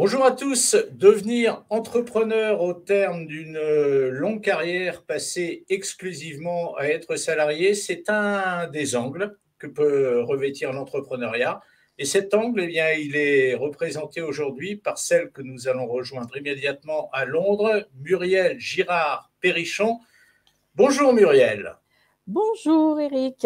Bonjour à tous. Devenir entrepreneur au terme d'une longue carrière passée exclusivement à être salarié, c'est un des angles que peut revêtir l'entrepreneuriat. Et cet angle, eh bien, il est représenté aujourd'hui par celle que nous allons rejoindre immédiatement à Londres, Muriel Girard-Perrichon. Bonjour Muriel. Bonjour Eric.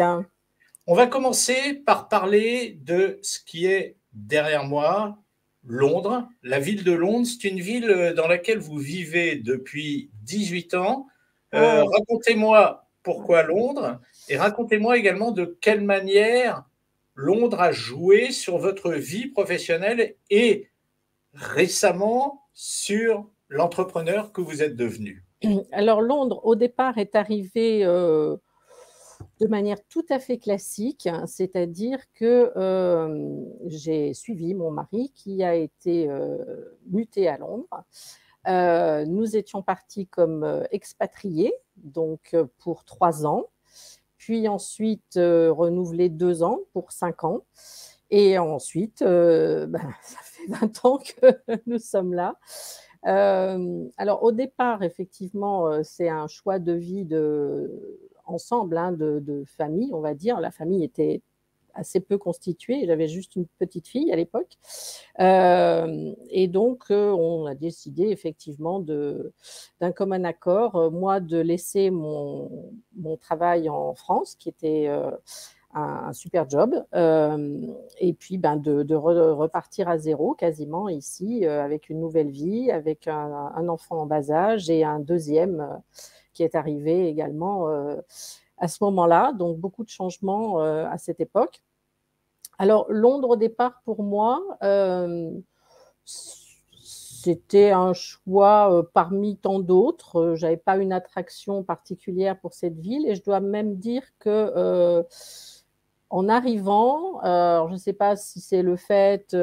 On va commencer par parler de ce qui est derrière moi, Londres. La ville de Londres, c'est une ville dans laquelle vous vivez depuis 18 ans. Ah, Racontez-moi pourquoi Londres et racontez-moi également de quelle manière Londres a joué sur votre vie professionnelle et récemment sur l'entrepreneur que vous êtes devenu. alors Londres, au départ, est arrivé de manière tout à fait classique, hein, c'est-à-dire que j'ai suivi mon mari qui a été muté à Londres. Nous étions partis comme expatriés, donc pour 3 ans, puis ensuite renouvelés 2 ans pour 5 ans. Et ensuite, ça fait 20 ans que nous sommes là. Alors au départ, effectivement, c'est un choix de vie ensemble, hein, de famille, on va dire. La famille était assez peu constituée. J'avais juste une petite fille à l'époque. Et donc, on a décidé effectivement d'un commun accord, moi, de laisser mon travail en France, qui était un super job, et puis de repartir à zéro quasiment ici, avec une nouvelle vie, avec un enfant en bas âge et un deuxième qui est arrivé également à ce moment-là. Donc beaucoup de changements à cette époque. Alors Londres au départ pour moi, c'était un choix parmi tant d'autres. J'avais pas une attraction particulière pour cette ville et je dois même dire que en arrivant, je ne sais pas si c'est le fait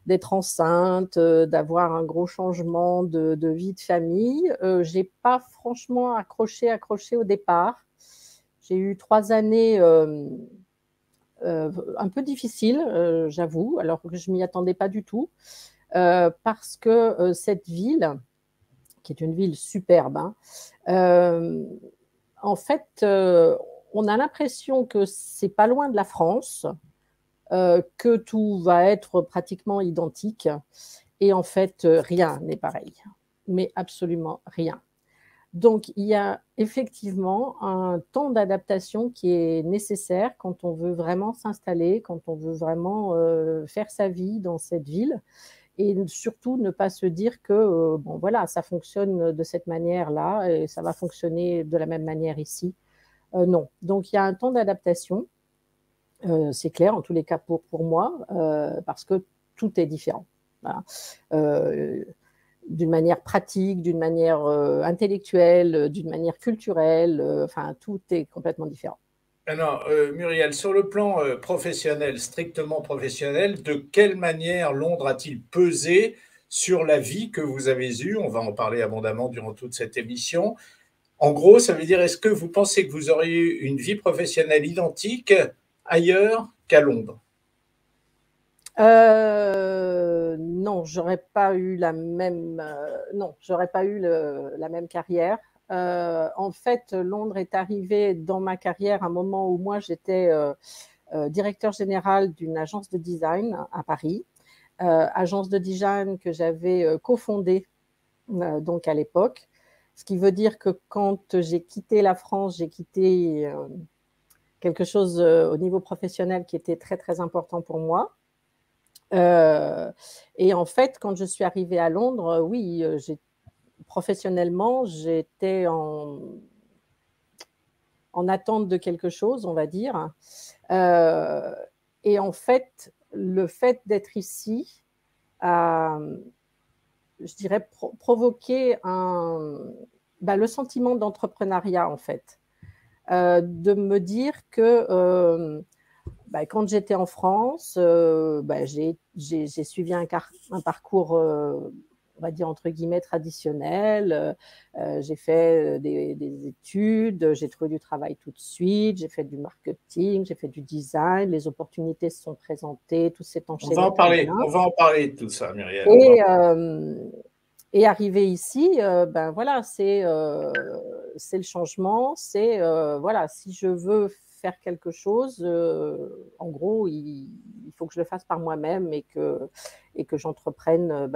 d'être enceinte, d'avoir un gros changement de vie de famille. J'ai pas franchement accroché au départ. J'ai eu 3 années un peu difficiles, j'avoue, alors que je m'y attendais pas du tout, parce que cette ville, qui est une ville superbe, hein, en fait, on a l'impression que c'est pas loin de la France, que tout va être pratiquement identique. Et en fait, rien n'est pareil, mais absolument rien. Donc, il y a effectivement un temps d'adaptation qui est nécessaire quand on veut vraiment s'installer, quand on veut vraiment faire sa vie dans cette ville. Et surtout, ne pas se dire que bon, voilà, ça fonctionne de cette manière-là et ça va fonctionner de la même manière ici. Non. Donc, il y a un temps d'adaptation, c'est clair, en tous les cas pour moi, parce que tout est différent. Voilà. D'une manière pratique, d'une manière intellectuelle, d'une manière culturelle, enfin, tout est complètement différent. Alors, Muriel, sur le plan professionnel, strictement professionnel, de quelle manière Londres a-t-il pesé sur la vie que vous avez eue? On va en parler abondamment durant toute cette émission. En gros, ça veut dire, est-ce que vous pensez que vous auriez eu une vie professionnelle identique ailleurs qu'à Londres? Non, j'aurais pas eu la même, non, j'aurais pas eu la même carrière. En fait, Londres est arrivé dans ma carrière à un moment où moi j'étais directeur général d'une agence de design à Paris, agence de design que j'avais cofondée donc à l'époque. Ce qui veut dire que quand j'ai quitté la France, j'ai quitté quelque chose au niveau professionnel qui était très très important pour moi. Euh, et en fait, quand je suis arrivée à Londres, oui, professionnellement, j'étais en attente de quelque chose, on va dire. Euh, et en fait, le fait d'être ici a, je dirais, provoqué le sentiment d'entrepreneuriat, en fait. De me dire que quand j'étais en France, j'ai suivi un parcours on va dire entre guillemets traditionnelle. J'ai fait des études, j'ai trouvé du travail tout de suite, j'ai fait du marketing, j'ai fait du design, les opportunités se sont présentées, tout s'est enchaîné très bien. On va en parler de tout ça, Muriel. Et arrivé ici, ben voilà, c'est le changement, c'est voilà, si je veux faire quelque chose, en gros, il faut que je le fasse par moi-même et que j'entreprenne,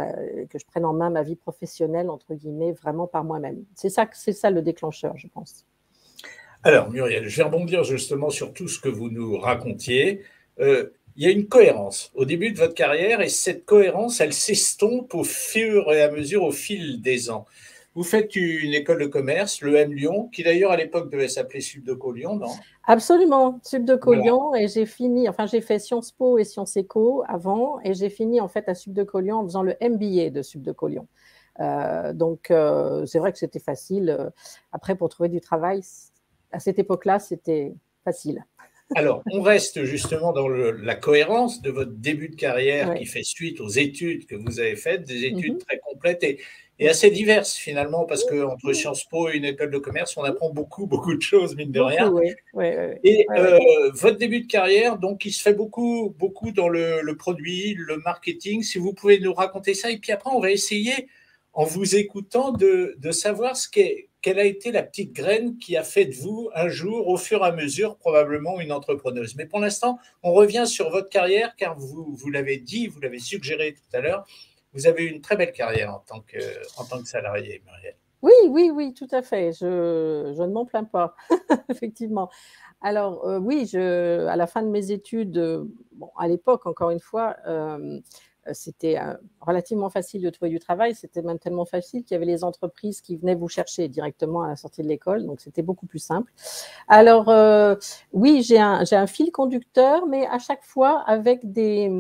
que je prenne en main ma vie professionnelle, entre guillemets, vraiment par moi-même. C'est ça le déclencheur, je pense. Alors, Muriel, je vais rebondir justement sur tout ce que vous nous racontiez. Il y a une cohérence au début de votre carrière et cette cohérence, elle s'estompe au fur et à mesure, au fil des ans. Vous faites une école de commerce, l'EM Lyon, qui d'ailleurs à l'époque devait s'appeler Subdeco Lyon, non? Absolument, Subdeco Voilà. Lyon, et j'ai fini, enfin j'ai fait Sciences Po et Sciences Éco avant, et j'ai fini en fait à Subdeco Lyon en faisant le MBA de Subdeco Lyon. Donc c'est vrai que c'était facile. Après, pour trouver du travail, à cette époque-là, c'était facile. Alors, on reste justement dans la cohérence de votre début de carrière qui Ouais. fait suite aux études que vous avez faites, des études très complètes et Ouais. assez diverses finalement, parce qu'entre Sciences Po et une école de commerce, on apprend beaucoup, beaucoup de choses, mine de rien. Beaucoup, oui. Ouais, ouais, Et ouais, ouais. votre début de carrière, donc, il se fait beaucoup, beaucoup dans le produit, le marketing. Si vous pouvez nous raconter ça, et puis après, on va essayer, en vous écoutant, de savoir quelle a été la petite graine qui a fait de vous, un jour, au fur et à mesure, probablement une entrepreneuse. Mais pour l'instant, on revient sur votre carrière, car vous l'avez dit, vous l'avez suggéré tout à l'heure, vous avez eu une très belle carrière en tant que salarié, Muriel. Oui, oui, oui, tout à fait. Je ne m'en plains pas, effectivement. Alors, oui, à la fin de mes études, bon, à l'époque, encore une fois, c'était relativement facile de trouver du travail. C'était même tellement facile qu'il y avait les entreprises qui venaient vous chercher directement à la sortie de l'école. Donc, c'était beaucoup plus simple. Alors, oui, j'ai un fil conducteur, mais à chaque fois avec des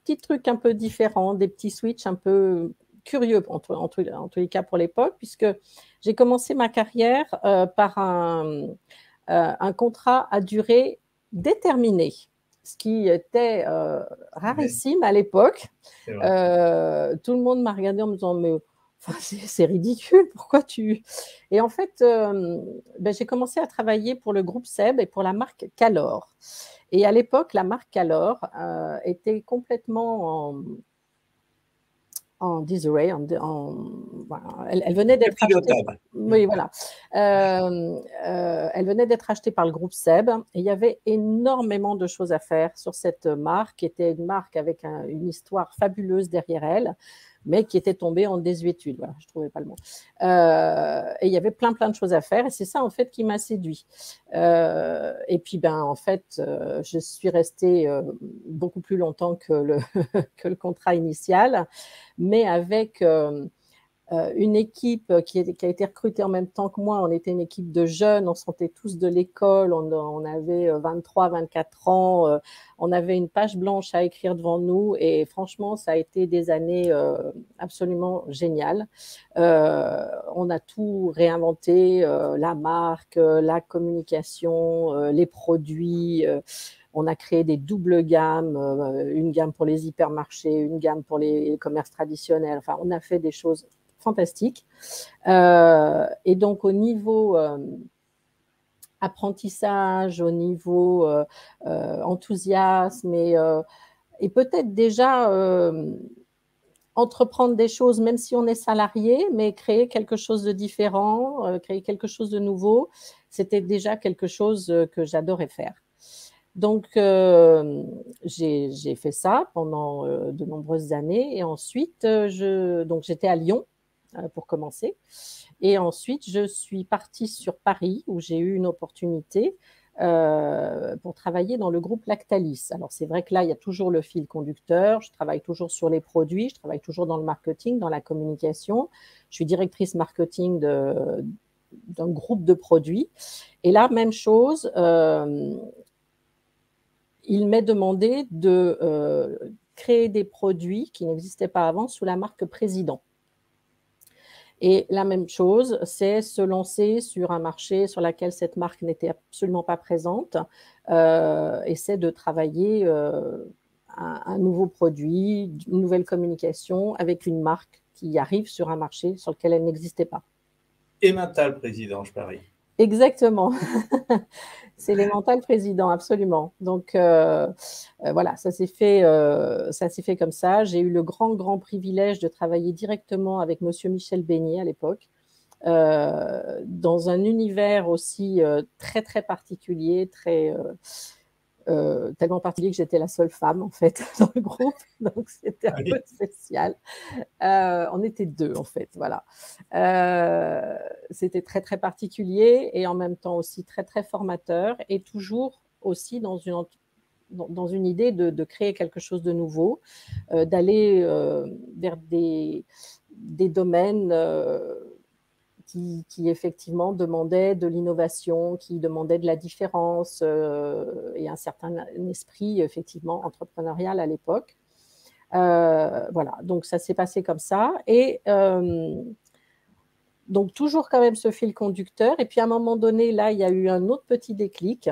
petits trucs un peu différents, des petits switches un peu curieux en tous les cas pour l'époque, puisque j'ai commencé ma carrière par un contrat à durée déterminée, ce qui était Ouais, rarissime à l'époque. c'est vrai. Tout le monde m'a regardé en me disant, mais enfin, c'est ridicule, pourquoi tu... Et en fait, j'ai commencé à travailler pour le groupe SEB et pour la marque Calor. Et à l'époque, la marque Calor était complètement en disarray, voilà, elle venait d'être achetée. Capilotable. Oui, voilà. Elle venait d'être achetée par le groupe SEB et il y avait énormément de choses à faire sur cette marque, qui était une marque avec une histoire fabuleuse derrière elle, mais qui était tombée en désuétude. Voilà, je ne trouvais pas le mot. Et il y avait plein de choses à faire et c'est ça en fait qui m'a séduit. Et puis en fait, je suis restée beaucoup plus longtemps que que le contrat initial, mais avec une équipe qui a été recrutée en même temps que moi. On était une équipe de jeunes, on sortait tous de l'école, on avait 23, 24 ans, on avait une page blanche à écrire devant nous franchement, ça a été des années absolument géniales. On a tout réinventé, la marque, la communication, les produits. On a créé des doubles gammes, une gamme pour les hypermarchés, une gamme pour les commerces traditionnels. Enfin, on a fait des choses fantastiques. Et donc, au niveau apprentissage, au niveau enthousiasme et peut-être déjà entreprendre des choses, même si on est salarié, mais créer quelque chose de différent, créer quelque chose de nouveau, c'était déjà quelque chose que j'adorais faire. Donc, j'ai fait ça pendant de nombreuses années. Et ensuite, donc j'étais à Lyon pour commencer. Et ensuite, je suis partie sur Paris où j'ai eu une opportunité pour travailler dans le groupe Lactalis. Alors, c'est vrai que là, il y a toujours le fil conducteur. Je travaille toujours sur les produits. Je travaille toujours dans le marketing, dans la communication. Je suis directrice marketing d'un groupe de produits. Et là, même chose. Il m'est demandé de créer des produits qui n'existaient pas avant sous la marque Président. Et la même chose, c'est se lancer sur un marché sur lequel cette marque n'était absolument pas présente et c'est de travailler un nouveau produit, une nouvelle communication avec une marque qui arrive sur un marché sur lequel elle n'existait pas. Emmental, président, je parie. Exactement. C'est l'Emmental président, absolument. Donc, voilà, ça s'est fait comme ça. J'ai eu le grand privilège de travailler directement avec monsieur Michel Beignet à l'époque, dans un univers aussi très particulier, tellement particulier que j'étais la seule femme en fait dans le groupe, donc c'était un peu spécial. On était 2 en fait, voilà. C'était très particulier et en même temps aussi très formateur, et toujours aussi dans une idée de créer quelque chose de nouveau, d'aller vers des domaines qui effectivement demandaient de l'innovation, qui demandaient de la différence, et un certain esprit effectivement entrepreneurial à l'époque. Voilà, donc ça s'est passé comme ça, et donc toujours quand même ce fil conducteur, et puis à un moment donné, là, il y a eu un autre petit déclic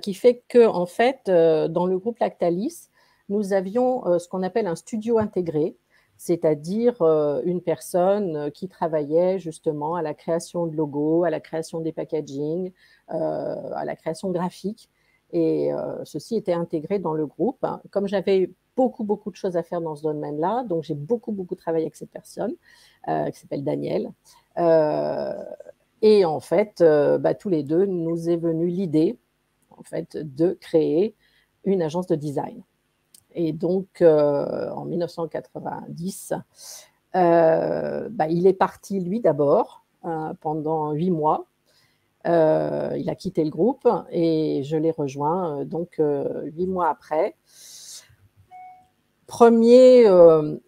qui fait que, en fait, dans le groupe Lactalis, nous avions ce qu'on appelle un studio intégré, c'est-à-dire une personne qui travaillait justement à la création de logos, à la création des packaging, à la création graphique, et ceci était intégré dans le groupe. Comme j'avais beaucoup de choses à faire dans ce domaine-là, donc j'ai beaucoup travaillé avec cette personne qui s'appelle Daniel. Et en fait, tous les deux, nous est venue l'idée en fait, de créer une agence de design. Et donc, en 1990, il est parti, lui, d'abord, pendant 8 mois. Il a quitté le groupe et je l'ai rejoint, donc, 8 mois après. Premier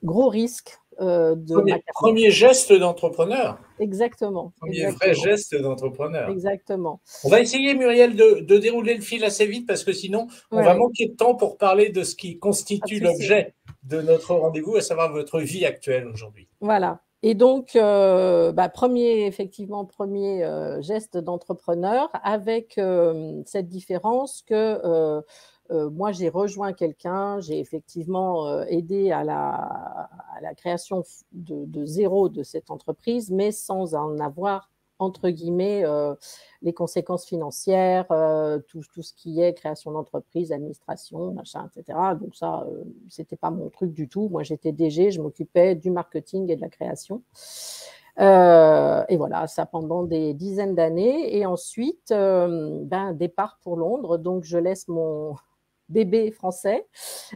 gros risque de ma carrière. Premier geste d'entrepreneur. Exactement. Premier vrai geste d'entrepreneur. Exactement. On va essayer, Muriel, de dérouler le fil assez vite, parce que sinon, on va manquer de temps pour parler de ce qui constitue l'objet de notre rendez-vous, à savoir votre vie actuelle aujourd'hui. Voilà. Et donc, premier geste d'entrepreneur, avec cette différence que moi, j'ai rejoint quelqu'un, j'ai effectivement aidé à la création de zéro de cette entreprise, mais sans en avoir, entre guillemets, les conséquences financières, tout ce qui est création d'entreprise, administration, machin, etc. Donc ça, c'était pas mon truc du tout. Moi, j'étais DG, je m'occupais du marketing et de la création. Et voilà, ça pendant des dizaines d'années. Et ensuite, départ pour Londres. Donc, je laisse mon bébé français,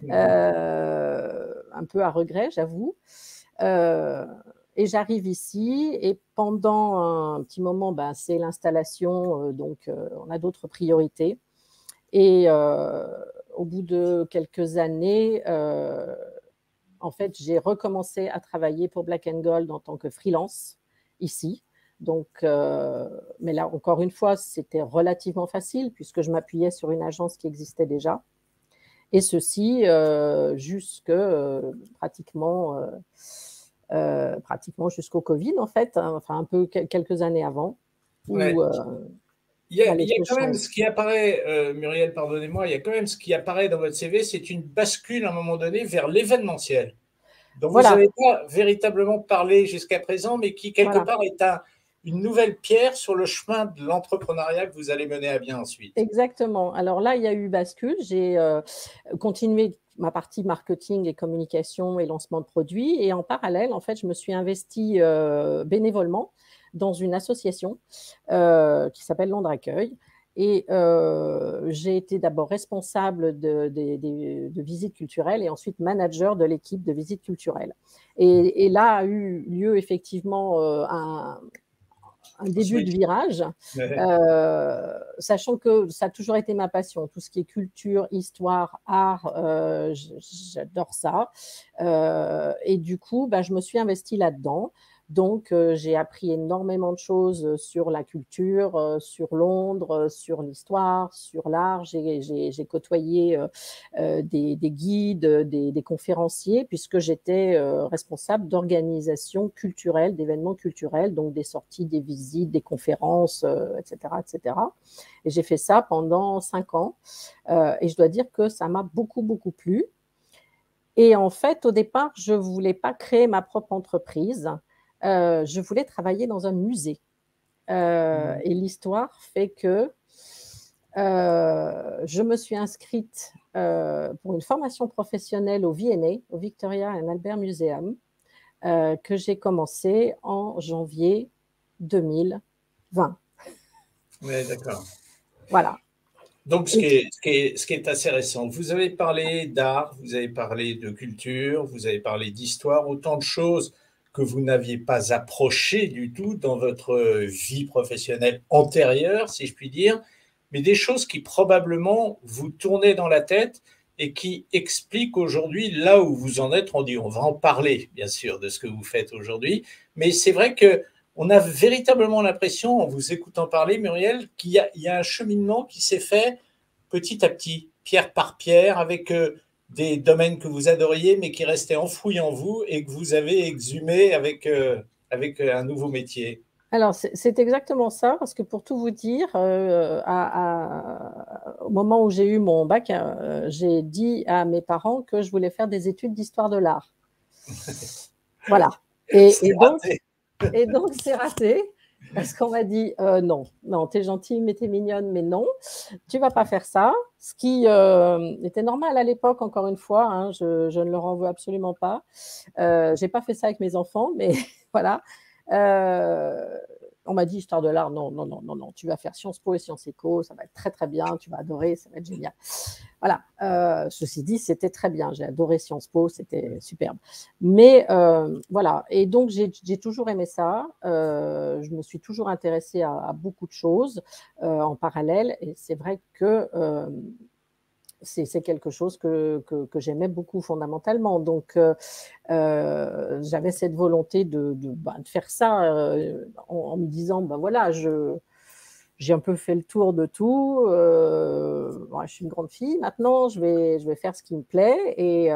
un peu à regret, j'avoue. Et j'arrive ici, et pendant un petit moment, c'est l'installation, donc on a d'autres priorités. Et au bout de quelques années, en fait, j'ai recommencé à travailler pour Black & Gold en tant que freelance ici. Donc, mais là, encore une fois, c'était relativement facile puisque je m'appuyais sur une agence qui existait déjà. Et ceci jusque pratiquement jusqu'au Covid, en fait, enfin un peu quelques années avant. Où, il y a quand même ce qui apparaît, Muriel, pardonnez-moi, il y a quand même ce qui apparaît dans votre CV, c'est une bascule à un moment donné vers l'événementiel, dont vous n'avez pas véritablement parlé jusqu'à présent, mais qui quelque part est une nouvelle pierre sur le chemin de l'entrepreneuriat que vous allez mener à bien ensuite. Exactement. Alors là, il y a eu bascule. J'ai continué ma partie marketing et communication et lancement de produits. Et en parallèle, en fait, je me suis investie bénévolement dans une association qui s'appelle Londres Accueil. Et j'ai été d'abord responsable de visites culturelles et ensuite manager de l'équipe de visites culturelles. Et là a eu lieu effectivement un début de virage, sachant que ça a toujours été ma passion, tout ce qui est culture, histoire, art, j'adore ça. Et du coup, je me suis investie là-dedans. Donc, j'ai appris énormément de choses sur la culture, sur Londres, sur l'histoire, sur l'art. J'ai côtoyé des guides, des conférenciers, puisque j'étais responsable d'organisation culturelle, d'événements culturels, donc des sorties, des visites, des conférences, etc., etc. Et j'ai fait ça pendant 5 ans. Et je dois dire que ça m'a beaucoup plu. Et en fait, au départ, je ne voulais pas créer ma propre entreprise. Je voulais travailler dans un musée. Et l'histoire fait que je me suis inscrite pour une formation professionnelle au V&A, au Victoria and Albert Museum, que j'ai commencé en janvier 2020. Oui, d'accord. Voilà. Donc, ce qui est assez récent, vous avez parlé d'art, vous avez parlé de culture, vous avez parlé d'histoire, autant de choses que vous n'aviez pas approchées du tout dans votre vie professionnelle antérieure, si je puis dire, mais des choses qui probablement vous tournaient dans la tête et qui expliquent aujourd'hui là où vous en êtes rendu. On va en parler, bien sûr, de ce que vous faites aujourd'hui, mais c'est vrai que on a véritablement l'impression, en vous écoutant parler, Muriel, qu'il y a un cheminement qui s'est fait petit à petit, pierre par pierre, avec des domaines que vous adoriez, mais qui restaient enfouis en vous et que vous avez exhumés avec un nouveau métier. Alors, c'est exactement ça, parce que pour tout vous dire, au moment où j'ai eu mon bac, j'ai dit à mes parents que je voulais faire des études d'histoire de l'art. Voilà. Et donc, c'est raté, parce qu'on m'a dit non, non, t'es gentille, mais t'es mignonne, mais non, tu vas pas faire ça. Ce qui était normal à l'époque, encore une fois, hein, je ne leur en veux absolument pas. J'ai pas fait ça avec mes enfants, mais voilà. On m'a dit histoire de l'art, non, non, non, non, non, tu vas faire Sciences Po et Sciences Éco, ça va être très, très bien, tu vas adorer, ça va être génial. Voilà. Ceci dit, c'était très bien, j'ai adoré Sciences Po, c'était superbe. Mais voilà, et donc j'ai toujours aimé ça, je me suis toujours intéressée à beaucoup de choses en parallèle, et c'est vrai que c'est quelque chose que j'aimais beaucoup fondamentalement. Donc, j'avais cette volonté de faire ça en me disant, ben voilà, j'ai un peu fait le tour de tout. Je suis une grande fille maintenant, je vais faire ce qui me plaît. Et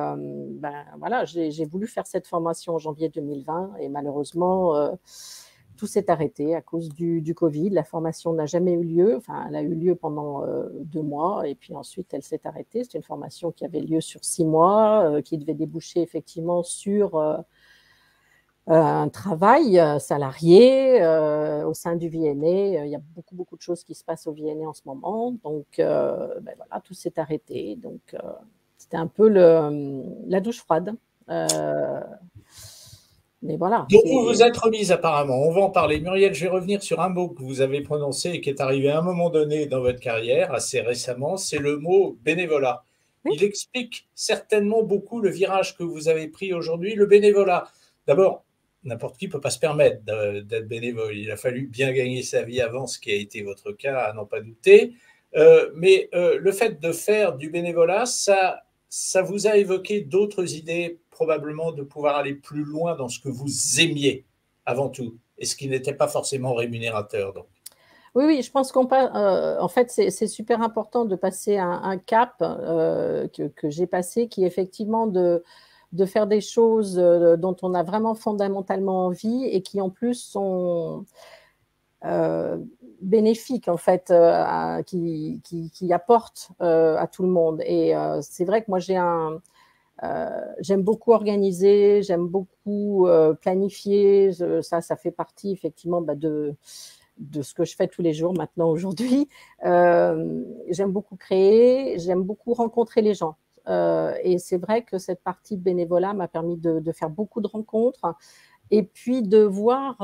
voilà, j'ai voulu faire cette formation en janvier 2020 et malheureusement, tout s'est arrêté à cause du Covid. La formation n'a jamais eu lieu. Enfin, elle a eu lieu pendant 2 mois et puis ensuite elle s'est arrêtée. C'était une formation qui avait lieu sur 6 mois, qui devait déboucher effectivement sur un travail salarié au sein du V&A. Il y a beaucoup, beaucoup de choses qui se passent au V&A en ce moment. Donc, voilà, tout s'est arrêté. Donc, c'était un peu la douche froide. Mais voilà. Donc vous vous êtes remise apparemment, on va en parler. Muriel, je vais revenir sur un mot que vous avez prononcé et qui est arrivé à un moment donné dans votre carrière, assez récemment, c'est le mot bénévolat. Oui. Il explique certainement beaucoup le virage que vous avez pris aujourd'hui. Le bénévolat, d'abord, n'importe qui ne peut pas se permettre d'être bénévole. Il a fallu bien gagner sa vie avant, ce qui a été votre cas, à n'en pas douter. Mais le fait de faire du bénévolat, ça vous a évoqué d'autres idées, probablement de pouvoir aller plus loin dans ce que vous aimiez avant tout, et ce qui n'était pas forcément rémunérateur. Donc. Oui, oui, je pense en fait, c'est super important de passer un cap que j'ai passé, qui est effectivement de faire des choses dont on a vraiment fondamentalement envie et qui en plus sont bénéfiques, en fait, qui apportent à tout le monde. Et c'est vrai que moi, j'aime beaucoup organiser, j'aime beaucoup planifier. Ça fait partie effectivement de ce que je fais tous les jours maintenant aujourd'hui. J'aime beaucoup créer, j'aime beaucoup rencontrer les gens. Et c'est vrai que cette partie de bénévolat m'a permis de faire beaucoup de rencontres et puis de voir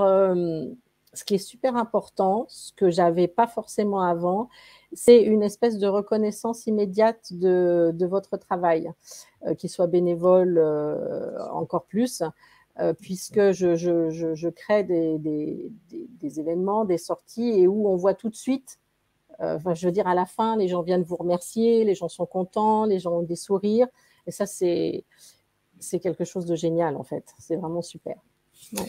ce qui est super important, ce que j'avais pas forcément avant, c'est une espèce de reconnaissance immédiate de votre travail, qu'il soit bénévole encore plus. Puisque je crée des événements, des sorties, et où on voit tout de suite, je veux dire, à la fin, les gens viennent vous remercier, les gens sont contents, les gens ont des sourires, et ça, c'est quelque chose de génial, en fait. C'est vraiment super. Ouais.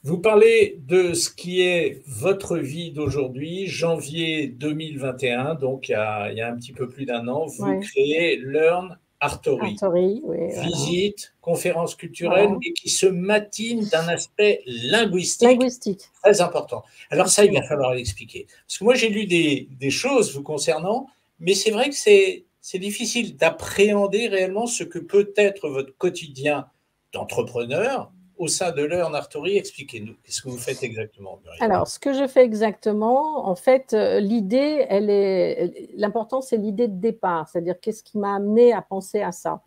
Vous parlez de ce qui est votre vie d'aujourd'hui, janvier 2021, donc il y a un petit peu plus d'un an, vous créez Learn Artory. Artory, oui, Visite, conférences culturelles, voilà. mais qui se matinent d'un aspect linguistique très important. Alors ça, il va falloir l'expliquer. Parce que moi, j'ai lu des choses vous concernant, mais c'est vrai que c'est difficile d'appréhender réellement ce que peut être votre quotidien d'entrepreneur au sein de Learn Artory. Expliquez-nous, qu'est-ce que vous faites exactement, Muriel? Alors, ce que je fais exactement, en fait, l'idée, l'important, c'est l'idée de départ, c'est-à-dire qu'est-ce qui m'a amené à penser à ça.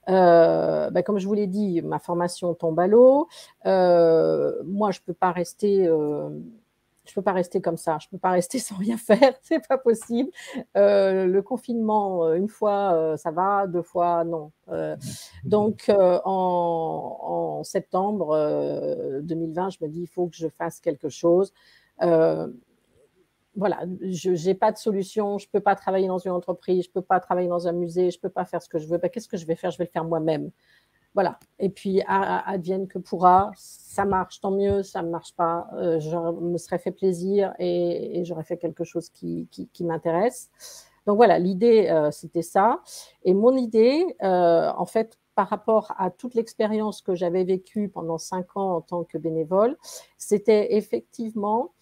Comme je vous l'ai dit, ma formation tombe à l'eau. Moi, je peux pas rester comme ça. Je peux pas rester sans rien faire. C'est pas possible. Le confinement, une fois, ça va, deux fois, non. Donc, en septembre 2020, je me dis, il faut que je fasse quelque chose. Euh, voilà, je n'ai pas de solution, je ne peux pas travailler dans une entreprise, je ne peux pas travailler dans un musée, je ne peux pas faire ce que je veux. Qu'est-ce que je vais faire? Je vais le faire moi-même. Voilà. Et puis, advienne que pourra, ça marche, tant mieux, ça ne marche pas. Je me serais fait plaisir et j'aurais fait quelque chose qui m'intéresse. Donc voilà, l'idée, c'était ça. Et mon idée, en fait, par rapport à toute l'expérience que j'avais vécue pendant 5 ans en tant que bénévole, c'était effectivement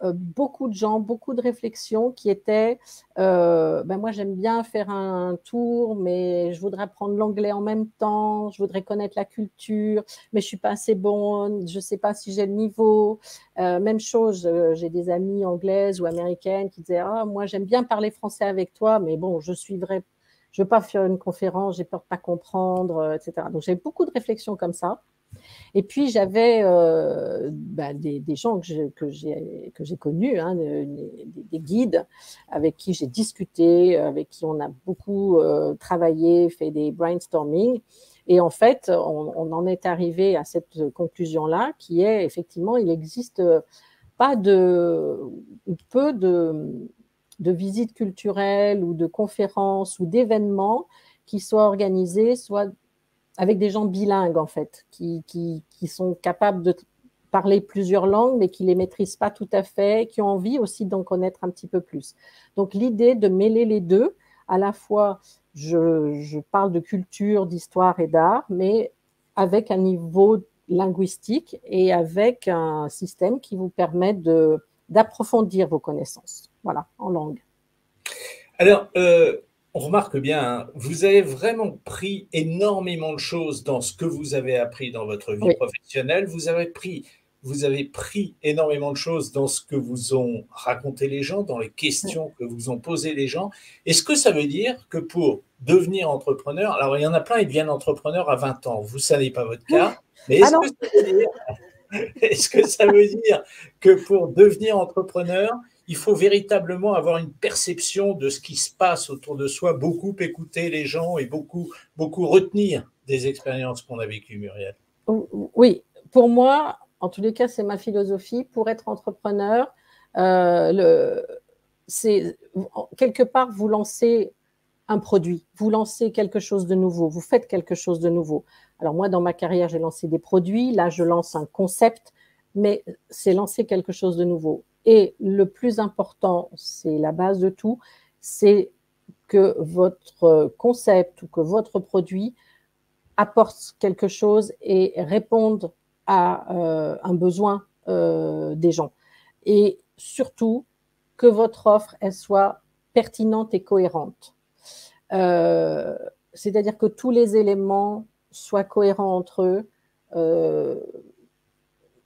beaucoup de gens, beaucoup de réflexions qui étaient moi j'aime bien faire un tour, mais je voudrais apprendre l'anglais en même temps, je voudrais connaître la culture, mais je suis pas assez bonne, je sais pas si j'ai le niveau. Même chose, j'ai des amies anglaises ou américaines qui disaient moi j'aime bien parler français avec toi, mais bon je veux pas faire une conférence, j'ai peur de pas comprendre, etc. Donc j'ai beaucoup de réflexions comme ça. Et puis, j'avais des gens que j'ai connus, hein, des guides avec qui j'ai discuté, avec qui on a beaucoup travaillé, fait des brainstorming. Et en fait, on en est arrivé à cette conclusion-là, qui est effectivement, il n'existe pas peu de visites culturelles ou de conférences ou d'événements qui soient organisés, soit avec des gens bilingues, en fait, qui sont capables de parler plusieurs langues, mais qui ne les maîtrisent pas tout à fait, qui ont envie aussi d'en connaître un petit peu plus. Donc, l'idée de mêler les deux, à la fois, je parle de culture, d'histoire et d'art, mais avec un niveau linguistique et avec un système qui vous permet d'approfondir vos connaissances, voilà, en langue. Alors, on remarque bien, hein, vous avez vraiment pris énormément de choses dans ce que vous avez appris dans votre vie Oui. professionnelle. Vous avez pris énormément de choses dans ce que vous ont raconté les gens, dans les questions que vous ont posées les gens. Est-ce que ça veut dire que pour devenir entrepreneur, alors il y en a plein, ils deviennent entrepreneurs à 20 ans. Vous, ça n'est pas votre cas. Mais Ah non, est-ce que ça veut dire que pour devenir entrepreneur, il faut véritablement avoir une perception de ce qui se passe autour de soi, beaucoup écouter les gens et beaucoup, beaucoup retenir des expériences qu'on a vécues, Muriel? oui, pour moi, en tous les cas, c'est ma philosophie. Pour être entrepreneur, c'est quelque part, vous lancez un produit, vous lancez quelque chose de nouveau, vous faites quelque chose de nouveau. Alors moi, dans ma carrière, j'ai lancé des produits, là, je lance un concept, mais c'est lancer quelque chose de nouveau. Et le plus important, c'est la base de tout, c'est que votre concept ou que votre produit apporte quelque chose et réponde à un besoin des gens. Et surtout, que votre offre, elle soit pertinente et cohérente. C'est-à-dire que tous les éléments soient cohérents entre eux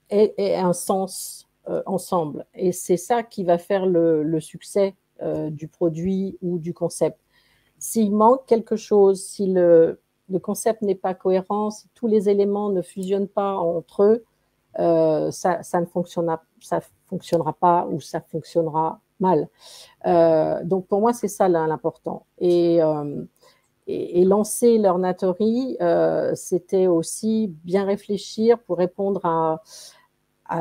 et un sens ensemble. Et c'est ça qui va faire le succès du produit ou du concept. S'il manque quelque chose, si le concept n'est pas cohérent, si tous les éléments ne fusionnent pas entre eux, ça ne fonctionnera pas ou ça fonctionnera mal. Donc pour moi, c'est ça l'important. Et lancer Learn Artory, c'était aussi bien réfléchir pour répondre à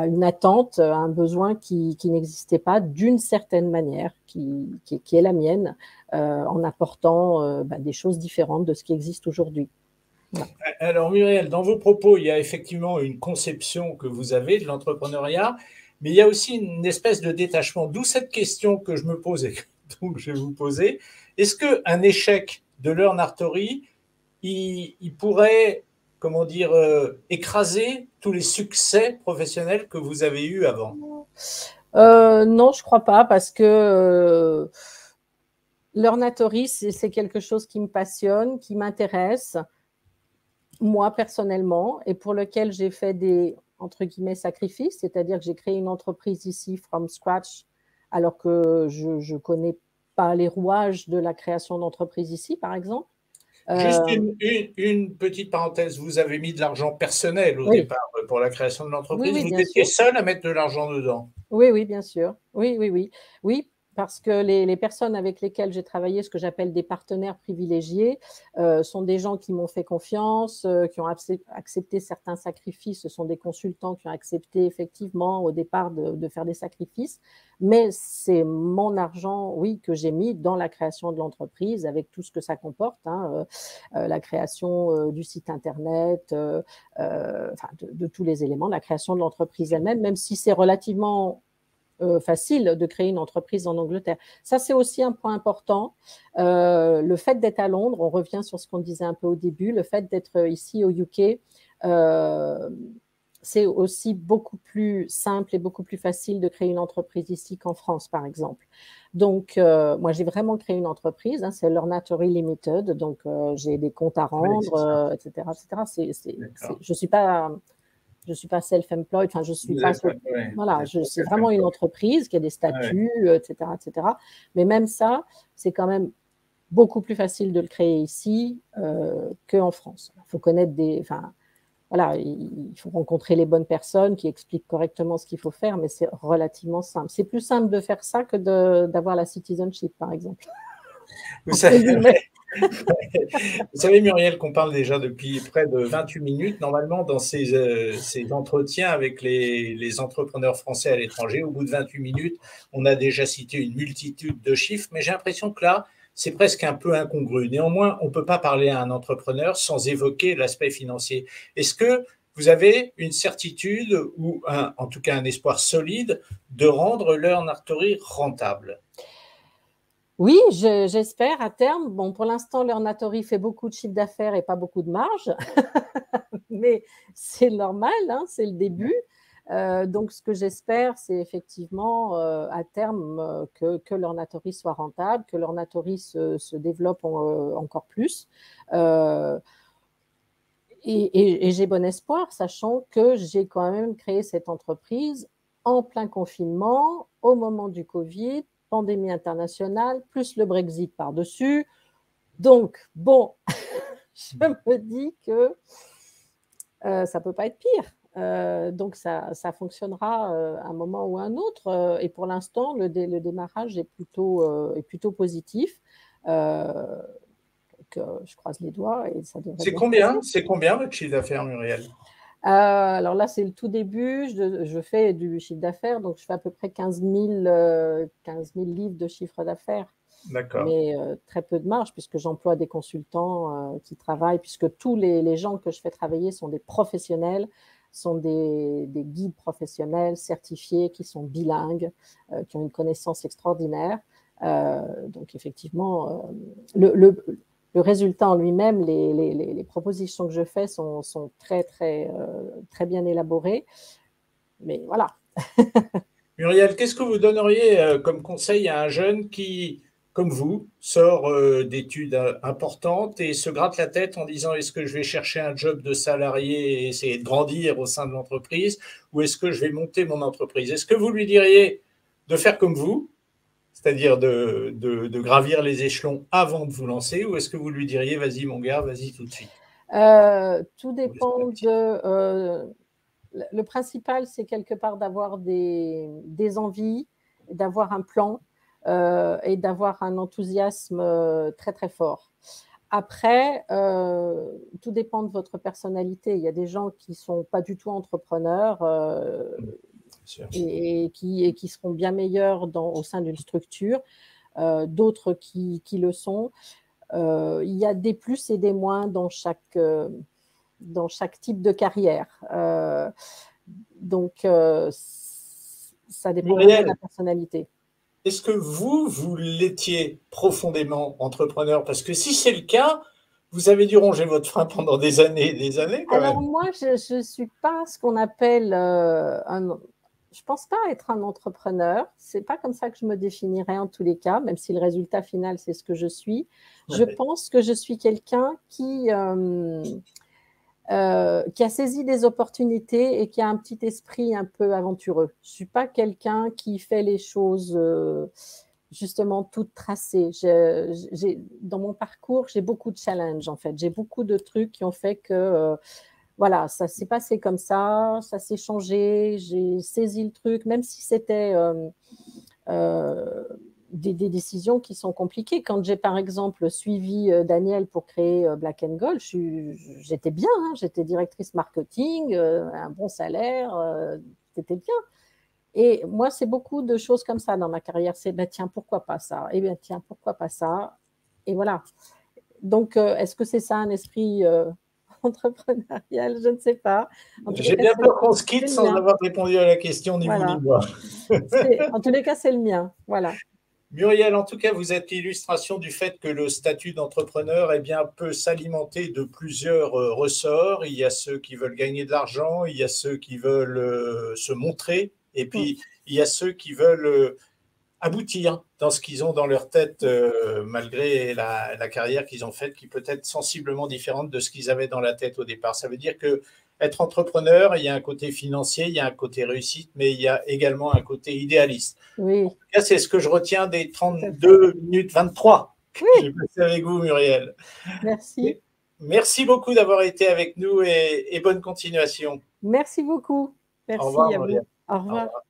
une attente, à un besoin qui n'existait pas d'une certaine manière, qui est la mienne, en apportant des choses différentes de ce qui existe aujourd'hui. Voilà. Alors Muriel, dans vos propos, il y a effectivement une conception que vous avez de l'entrepreneuriat, mais il y a aussi une espèce de détachement. D'où cette question que je me pose et donc je vais vous poser. Est-ce qu'un échec de Learn Artory, il pourrait, comment dire, écraser tous les succès professionnels que vous avez eus avant? Non, je crois pas, parce que L'ornathorie, c'est quelque chose qui me passionne, qui m'intéresse, moi personnellement, et pour lequel j'ai fait des, entre guillemets, sacrifices, c'est-à-dire que j'ai créé une entreprise ici from scratch, alors que je ne connais pas les rouages de la création d'entreprise ici, par exemple. Juste une petite parenthèse, vous avez mis de l'argent personnel au Oui, départ pour la création de oui, l'entreprise. oui, Vous bien étiez sûr. seul à mettre de l'argent dedans. Oui, oui, bien sûr. Oui, oui, oui. Oui, parce que les personnes avec lesquelles j'ai travaillé, ce que j'appelle des partenaires privilégiés, sont des gens qui m'ont fait confiance, qui ont accepté certains sacrifices. Ce sont des consultants qui ont accepté effectivement au départ de faire des sacrifices. Mais c'est mon argent, oui, que j'ai mis dans la création de l'entreprise avec tout ce que ça comporte, hein, la création du site internet, enfin, de tous les éléments, la création de l'entreprise elle-même, même si c'est relativement facile de créer une entreprise en Angleterre. Ça, c'est aussi un point important. Le fait d'être à Londres, on revient sur ce qu'on disait un peu au début, le fait d'être ici au UK, c'est aussi beaucoup plus simple et beaucoup plus facile de créer une entreprise ici qu'en France, par exemple. Donc, moi, j'ai vraiment créé une entreprise, hein, c'est l'Ornatory Limited, donc j'ai des comptes à Oui, c'est ça. rendre, etc. etc. D'accord. Je suis pas self-employed, enfin, je suis Vous pas, êtes, ouais, vous voilà, êtes pas c'est vraiment une self-employed. entreprise qui a des Ouais. statuts, etc., etc. Mais même ça, c'est quand même beaucoup plus facile de le créer ici qu'en France. Il faut connaître des, enfin, voilà, il faut rencontrer les bonnes personnes qui expliquent correctement ce qu'il faut faire, mais c'est relativement simple. C'est plus simple de faire ça que d'avoir la citizenship, par exemple. Vous Entre savez, guillemets. vous savez, Muriel, qu'on parle déjà depuis près de 28 minutes. Normalement, dans ces entretiens avec les entrepreneurs français à l'étranger, au bout de 28 minutes, on a déjà cité une multitude de chiffres, mais j'ai l'impression que là, c'est presque un peu incongru. Néanmoins, on ne peut pas parler à un entrepreneur sans évoquer l'aspect financier. Est-ce que vous avez une certitude ou en tout cas un espoir solide de rendre leur Nartori rentable? Oui, j'espère à terme. Bon, pour l'instant, l'Ornatory fait beaucoup de chiffre d'affaires et pas beaucoup de marge, mais c'est normal, hein, c'est le début. Donc, ce que j'espère, c'est effectivement à terme que l'Ornatory soit rentable, que l'Ornatory se développe encore plus. Euh, et j'ai bon espoir, sachant que j'ai quand même créé cette entreprise en plein confinement, au moment du Covid, pandémie internationale, plus le Brexit par-dessus. Donc, bon, je me dis que ça ne peut pas être pire. Donc, ça fonctionnera à un moment ou à un autre. Et pour l'instant, le démarrage est plutôt positif. Donc, je croise les doigts et ça devrait bien se passer. C'est combien votre chiffre d'affaires, Muriel? Alors là, c'est le tout début. Je fais du chiffre d'affaires, donc je fais à peu près 15 000 livres de chiffre d'affaires, D'accord. mais très peu de marge puisque j'emploie des consultants qui travaillent, puisque tous les gens que je fais travailler sont des professionnels, sont des guides professionnels certifiés qui sont bilingues, qui ont une connaissance extraordinaire. Donc effectivement, le résultat en lui-même, les propositions que je fais sont très bien élaborées. Mais voilà. Muriel, qu'est-ce que vous donneriez comme conseil à un jeune qui, comme vous, sort d'études importantes et se gratte la tête en disant est-ce que je vais chercher un job de salarié et essayer de grandir au sein de l'entreprise ou est-ce que je vais monter mon entreprise? Est-ce que vous lui diriez de faire comme vous, c'est-à-dire de gravir les échelons avant de vous lancer, ou est-ce que vous lui diriez vas-y mon gars, vas-y tout de suite? Tout dépend de. Le principal, c'est quelque part d'avoir des envies, d'avoir un plan et d'avoir un enthousiasme très très fort. Après, tout dépend de votre personnalité. Il y a des gens qui ne sont pas du tout entrepreneurs et qui seront bien meilleurs au sein d'une structure, d'autres qui le sont. Il y a des plus et des moins dans chaque type de carrière. Donc, ça dépend vraiment de Muriel, la personnalité. est-ce que vous, vous l'étiez profondément entrepreneur? Parce que si c'est le cas, vous avez dû ronger votre frein pendant des années et des années quand Alors même. moi, je ne suis pas ce qu'on appelle je pense pas être un entrepreneur. C'est pas comme ça que je me définirais en tous les cas, même si le résultat final, c'est ce que je suis. Je pense que je suis quelqu'un qui a saisi des opportunités et qui a un petit esprit un peu aventureux. Je suis pas quelqu'un qui fait les choses justement toutes tracées. Dans mon parcours, j'ai beaucoup de challenges en fait. J'ai beaucoup de trucs qui ont fait que voilà, ça s'est passé comme ça s'est changé, j'ai saisi le truc, même si c'était euh, des décisions qui sont compliquées. Quand j'ai par exemple suivi Daniel pour créer Black and Gold, j'étais bien, hein, j'étais directrice marketing, un bon salaire, c'était bien. Et moi, c'est beaucoup de choses comme ça dans ma carrière. C'est, ben, tiens, pourquoi pas ça? Eh bien, tiens, pourquoi pas ça? Et voilà. Donc, est-ce que c'est ça un esprit entrepreneurial? Je ne sais pas. En tous les J'ai cas, bien peur qu'on se c'est quitte le sans mien. avoir répondu à la question, ni vous ni Voilà. moi. En tous les cas, c'est le mien. Voilà. Muriel, en tout cas, vous êtes l'illustration du fait que le statut d'entrepreneur eh bien, peut s'alimenter de plusieurs ressorts. Il y a ceux qui veulent gagner de l'argent, il y a ceux qui veulent se montrer, et Mm. puis il y a ceux qui veulent aboutir dans ce qu'ils ont dans leur tête, malgré la carrière qu'ils ont faite, qui peut être sensiblement différente de ce qu'ils avaient dans la tête au départ. Ça veut dire que être entrepreneur, il y a un côté financier, il y a un côté réussite, mais il y a également un côté idéaliste. En Oui, tout cas, c'est ce que je retiens des tout à fait. 32 minutes 23 que Oui, j'ai passé avec vous, Muriel. merci. Merci beaucoup d'avoir été avec nous et bonne continuation. Merci beaucoup. Au revoir, Merci à Muriel. vous. Au Au revoir. revoir.